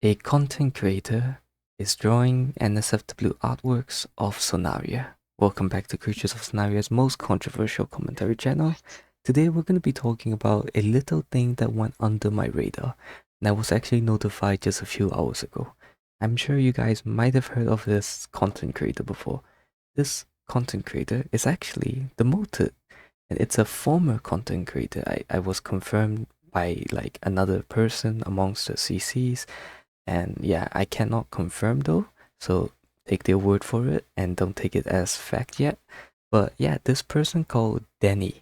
A content creator is drawing NSFW artworks of Sonaria. Welcome back to Creatures of Sonaria's most controversial commentary channel. Today we're going to be talking about a little thing that went under my radar, and I was actually notified just a few hours ago. I'm sure you guys might have heard of this content creator before. This content creator is actually demoted, and it's a former content creator. I was confirmed by like another person amongst the CCs, and yeah, I cannot confirm though, so take their word for it and don't take it as fact yet. But yeah, this person called Dani,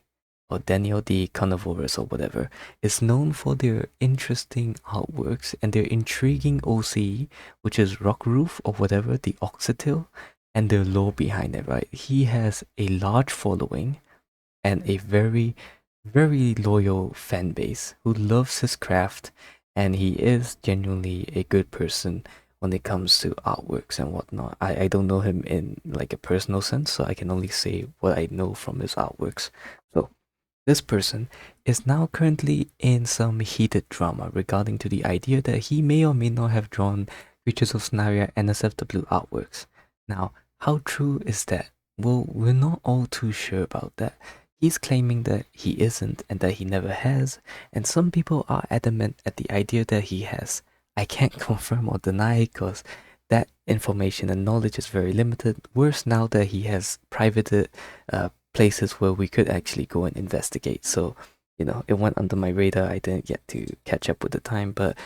or Daniel the Carnivorous or whatever, is known for their interesting artworks and their intriguing OC, which is Rock Roof or whatever, the Oxytil, and the lore behind it, right? He has a large following and a very, very loyal fan base who loves his craft, and he is genuinely a good person when it comes to artworks and whatnot. I don't know him in like a personal sense, so I can only say what I know from his artworks. So this person is now currently in some heated drama regarding to the idea that he may or may not have drawn Creatures of Sonaria NSFW artworks. Now, how true is that? Well, we're not all too sure about that. He's claiming that he isn't and that he never has, and some people are adamant at the idea that he has. I can't confirm or deny because that information and knowledge is very limited. Worse now that he has privated places where we could actually go and investigate. So, it went under my radar. I didn't get to catch up with the time, but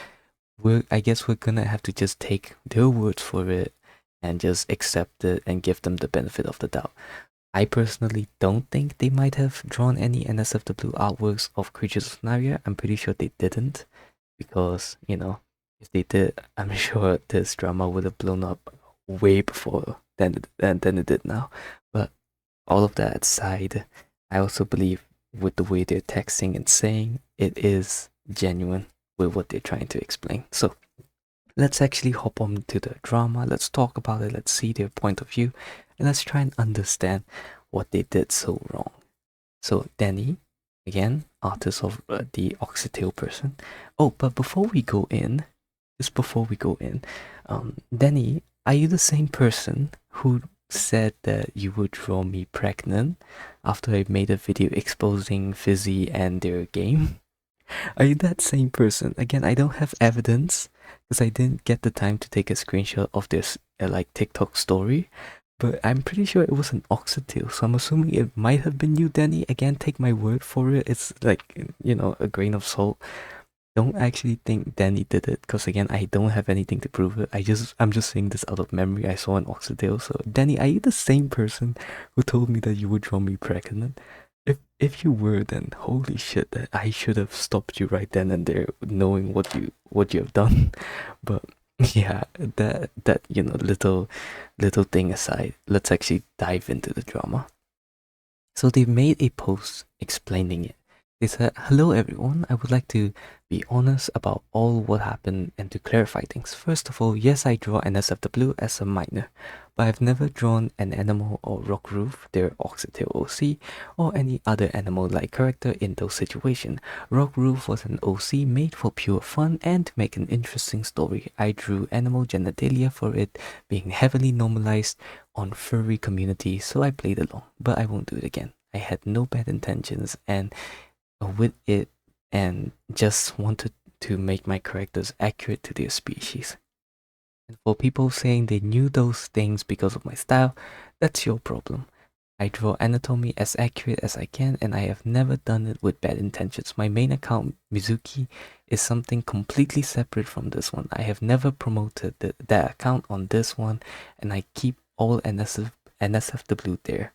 I guess we're gonna have to just take their words for it and just accept it and give them the benefit of the doubt. I personally don't think they might have drawn any NSFW artworks of Creatures of Sonaria. I'm pretty sure they didn't, because, if they did, I'm sure this drama would have blown up way before than it did now. But all of that aside, I also believe with the way they're texting and saying, it is genuine with what they're trying to explain. So let's actually hop on to the drama. Let's talk about it. Let's see their point of view, and let's try and understand what they did so wrong. So Dani, again, artist of the Oxytail person. Oh, but before we go in, Dani, are you the same person who said that you would draw me pregnant after I made a video exposing Fizzy and their game? Are you that same person? Again, I don't have evidence because I didn't get the time to take a screenshot of this like TikTok story, but I'm pretty sure it was an Oxytil, so I'm assuming it might have been you, Dani. Again, take my word for it. It's like, a grain of salt. Don't actually think Dani did it, because again, I don't have anything to prove it. I'm just saying this out of memory. I saw an Oxytil. So Dani, are you the same person who told me that you would draw me pregnant? If you were, then holy shit, that I should have stopped you right then and there, knowing what you have done. But yeah, that little thing aside, let's actually dive into the drama. So they made a post explaining it. They said, "Hello everyone, I would like to be honest about all what happened and to clarify things. First of all, yes, I draw NSFW as a minor, but I've never drawn an animal or rock roof, their Oxytail OC, or any other animal-like character in those situations. Rock roof was an OC made for pure fun and to make an interesting story. I drew animal genitalia for it being heavily normalized on furry community, so I played along, but I won't do it again. I had no bad intentions and with it, and just wanted to make my characters accurate to their species. And for people saying they knew those things because of my style, that's your problem. I draw anatomy as accurate as I can, and I have never done it with bad intentions. My main account, Mizuki, is something completely separate from this one. I have never promoted that account on this one, and I keep all NSFW there.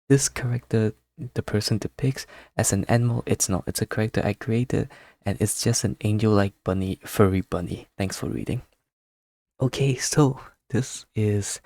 This character the person depicts as an animal, it's not. It's a character I created, and it's just an angel-like bunny, furry bunny. Thanks for reading." Okay, so this is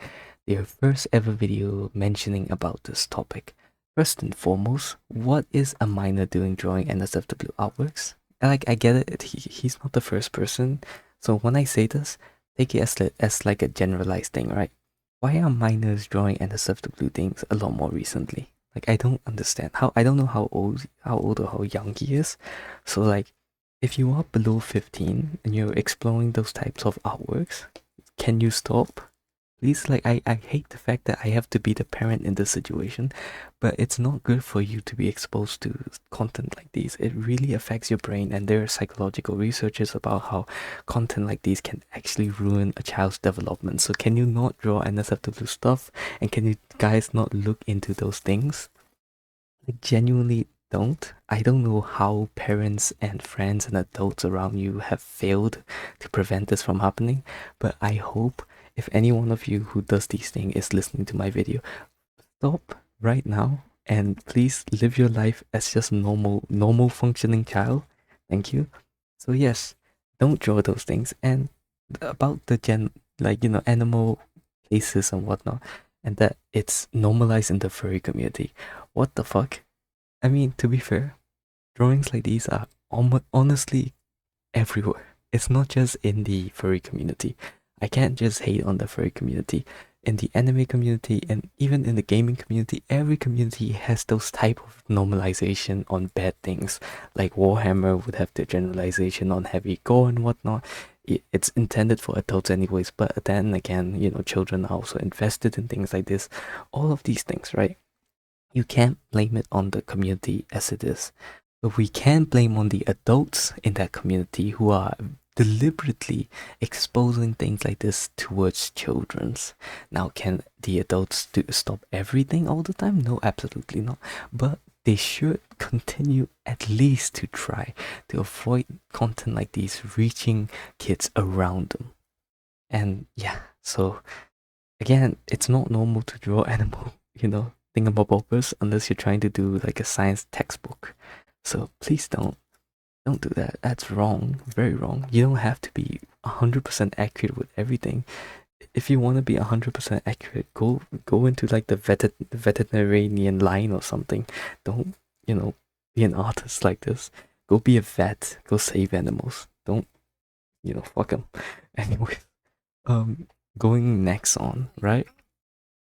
their first ever video mentioning about this topic. First and foremost, what is a minor doing drawing NSFW artworks? Like, I get it, he's not the first person, so when I say this, take it as like a generalized thing, right? Why are minors drawing NSFW things a lot more recently? Like, I don't understand. I don't know how old or how young he is. So like, if you are below 15 and you're exploring those types of artworks, can you stop? Please, like, I hate the fact that I have to be the parent in this situation, but it's not good for you to be exposed to content like these. It really affects your brain, and there are psychological researches about how content like these can actually ruin a child's development. So can you not draw NSFW stuff, and can you guys not look into those things? Like, genuinely don't. I don't know how parents and friends and adults around you have failed to prevent this from happening, but I hope if any one of you who does these things is listening to my video, stop right now and please live your life as just normal functioning child. Thank you. So yes, don't draw those things. And about the animal cases and whatnot, and that it's normalized in the furry community. What the fuck? I mean, to be fair, drawings like these are honestly everywhere. It's not just in the furry community. I can't just hate on the furry community. In the anime community and even in the gaming community, every community has those type of normalization on bad things. Like Warhammer would have the generalization on heavy gore and whatnot. It's intended for adults anyways, but then again, children are also invested in things like this. All of these things, right? You can't blame it on the community as it is. But we can blame on the adults in that community who are deliberately exposing things like this towards children's. Now, can the adults stop everything all the time? No, absolutely not. But they should continue at least to try to avoid content like these reaching kids around them. And yeah, so again, it's not normal to draw animal, thingamabobbers unless you're trying to do like a science textbook. So please don't do that. That's wrong, very wrong. You don't have to be 100% accurate with everything. If you want to be 100% accurate, go into like the veterinarian line or something. Don't, be an artist like this. Go be a vet. Go save animals. Don't, fuck them. Anyway, going next on, right?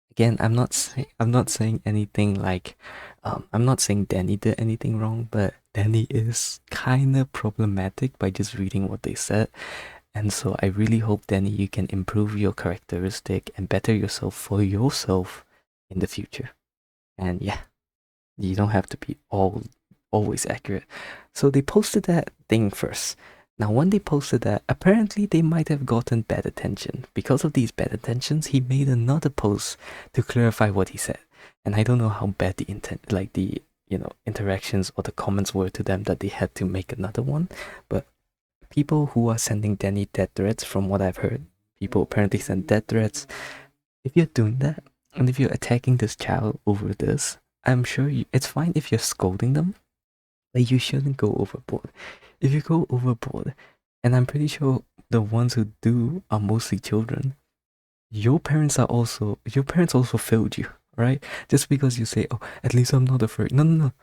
Again, I'm not saying anything like, I'm not saying Dani did anything wrong, but Dani is kind of problematic by just reading what they said. And so I really hope, Dani, you can improve your characteristic and better yourself for yourself in the future. And yeah, you don't have to be always accurate. So they posted that thing first. Now, when they posted that, apparently they might have gotten bad attention. Because of these bad attentions, he made another post to clarify what he said. And I don't know how bad the interactions or the comments were to them that they had to make another one. But people who are sending Dani death threats, from what I've heard, people apparently send death threats. If you're doing that, and if you're attacking this child over this, I'm sure it's fine if you're scolding them, but you shouldn't go overboard. If you go overboard, and I'm pretty sure the ones who do are mostly children, your parents also failed you, right? Just because you say, oh, at least I'm not a furry. No,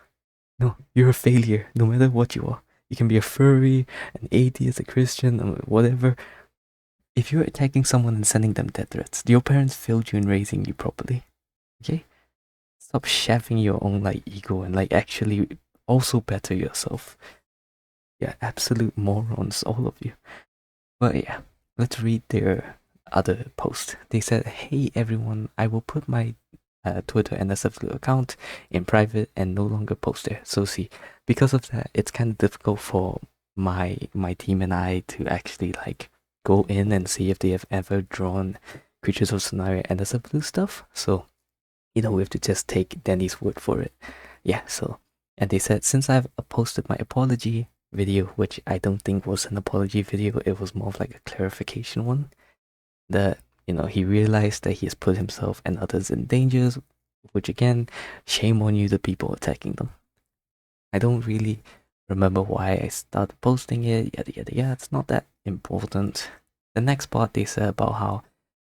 you're a failure, no matter what you are. You can be a furry, an atheist, a Christian, or whatever. If you're attacking someone and sending them death threats, your parents failed you in raising you properly. Okay? Stop shaving your own ego and actually also better yourself. Yeah, absolute morons, all of you. But yeah, let's read their other post. They said, hey everyone, I will put my Twitter NSFW account in private and no longer post there. So see, because of that, it's kind of difficult for my team and I to actually go in and see if they have ever drawn Creatures of Sonaria NSFW stuff. So, we have to just take Dani's word for it. Yeah, so, and they said, since I've posted my apology video, which I don't think was an apology video, it was more of like a clarification one, that he realized that he has put himself and others in dangers, which again, shame on you, the people attacking them. I don't really remember why I started posting it, yada yada yada, it's not that important. The next part, they said about how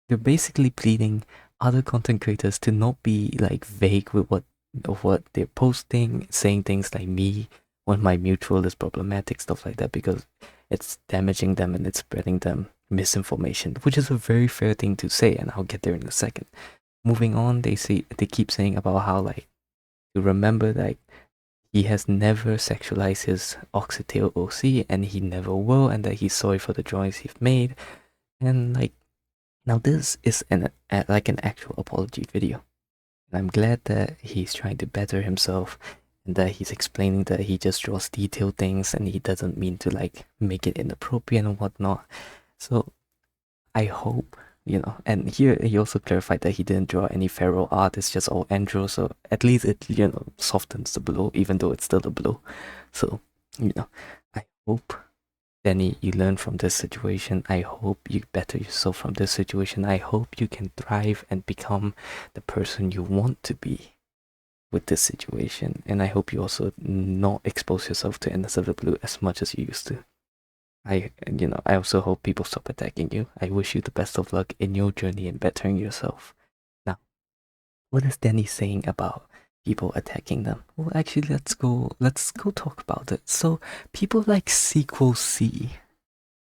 they're basically pleading other content creators to not be vague with what they're posting, saying things like me when my mutual is problematic, stuff like that, because it's damaging them and it's spreading them misinformation, which is a very fair thing to say, and I'll get there in a second. Moving on, they keep saying about how to remember he has never sexualized his oxytail OC, and he never will, and that he's sorry for the drawings he's made. And like, now this is like an actual apology video. And I'm glad that he's trying to better himself, and that he's explaining that he just draws detailed things and he doesn't mean to like make it inappropriate and whatnot. So I hope, and here he also clarified that he didn't draw any feral art, it's just all Andrew, so at least it, softens the blow, even though it's still a blow. So, I hope, Danny, you learn from this situation. I hope you better yourself from this situation. I hope you can thrive and become the person you want to be with this situation. And I hope you also not expose yourself to NSFW as much as you used to. I also hope people stop attacking you. I wish you the best of luck in your journey in bettering yourself. Now, what is Danny saying about people attacking them? Well, actually, let's go talk about it. So, people like SequalC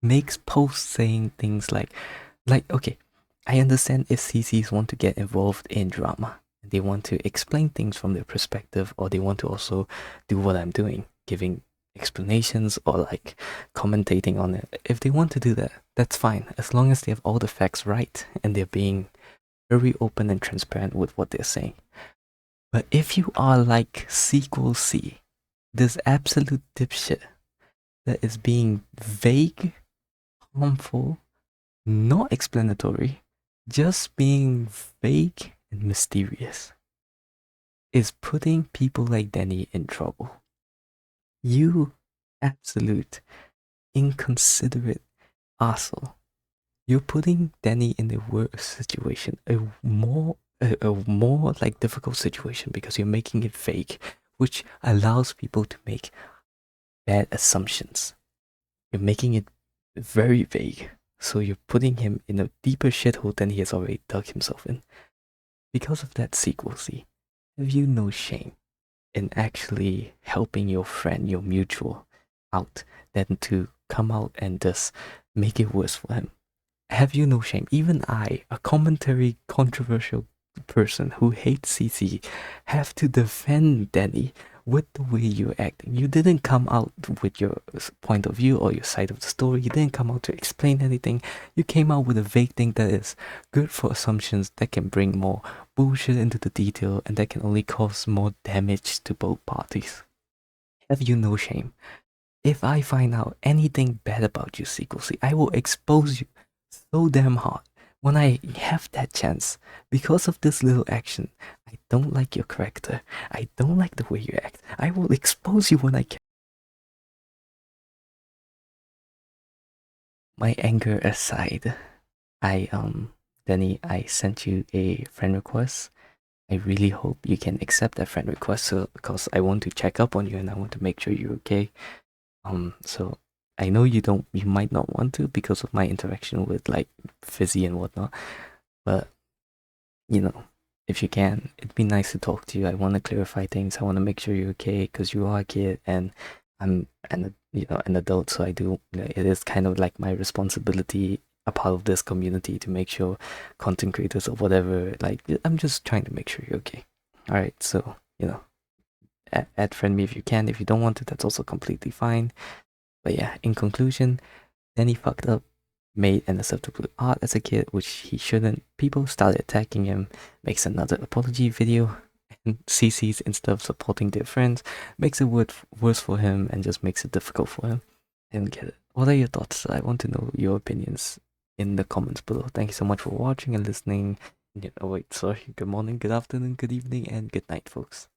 makes posts saying things like, okay, I understand if CCs want to get involved in drama. They want to explain things from their perspective, or they want to also do what I'm doing, giving explanations or like commentating on it. If they want to do that, that's fine, as long as they have all the facts right and they're being very open and transparent with what they're saying. But if you are like SequalC, this absolute dipshit that is being vague, harmful, not explanatory, just being vague and mysterious, is putting people like Dani in trouble. You absolute inconsiderate asshole. You're putting Dani in a worse situation, a more like difficult situation, because you're making it fake, which allows people to make bad assumptions. You're making it very vague, so you're putting him in a deeper shithole than he has already dug himself in. Because of that, SequalC, have you no shame in actually helping your friend, your mutual, out than to come out and just make it worse for him? Have you no shame? Even I, a commentary controversial person who hates CC, have to defend Dani with the way you're acting. You didn't come out with your point of view or your side of the story. You didn't come out to explain anything. You came out with a vague thing that is good for assumptions, that can bring more bullshit into the detail, and that can only cause more damage to both parties. Have you no shame? If I find out anything bad about you, SequalC, I will expose you so damn hard when I have that chance. Because of this little action, I don't like your character. I don't like the way you act. I will expose you when I can. My anger aside, Dani, I sent you a friend request. I really hope you can accept that friend request, because I want to check up on you and I want to make sure you're okay. So I know you might not want to because of my interaction with like Fizzy and whatnot, but if you can, it'd be nice to talk to you. I want to clarify things. I want to make sure you're okay, because you are a kid and I'm an adult, so I do. It is kind of like my responsibility, a part of this community, to make sure content creators or whatever. Like, I'm just trying to make sure you're okay. All right, so add friend me if you can. If you don't want to, that's also completely fine. But yeah, in conclusion, Dani fucked up, made NSFW art as a kid, which he shouldn't. People started attacking him, makes another apology video, and CC's, instead of supporting their friends, makes it worse for him and just makes it difficult for him. I don't get it. What are your thoughts? I want to know your opinions in the comments below. Thank you so much for watching and listening. Good morning, good afternoon, good evening, and good night, folks.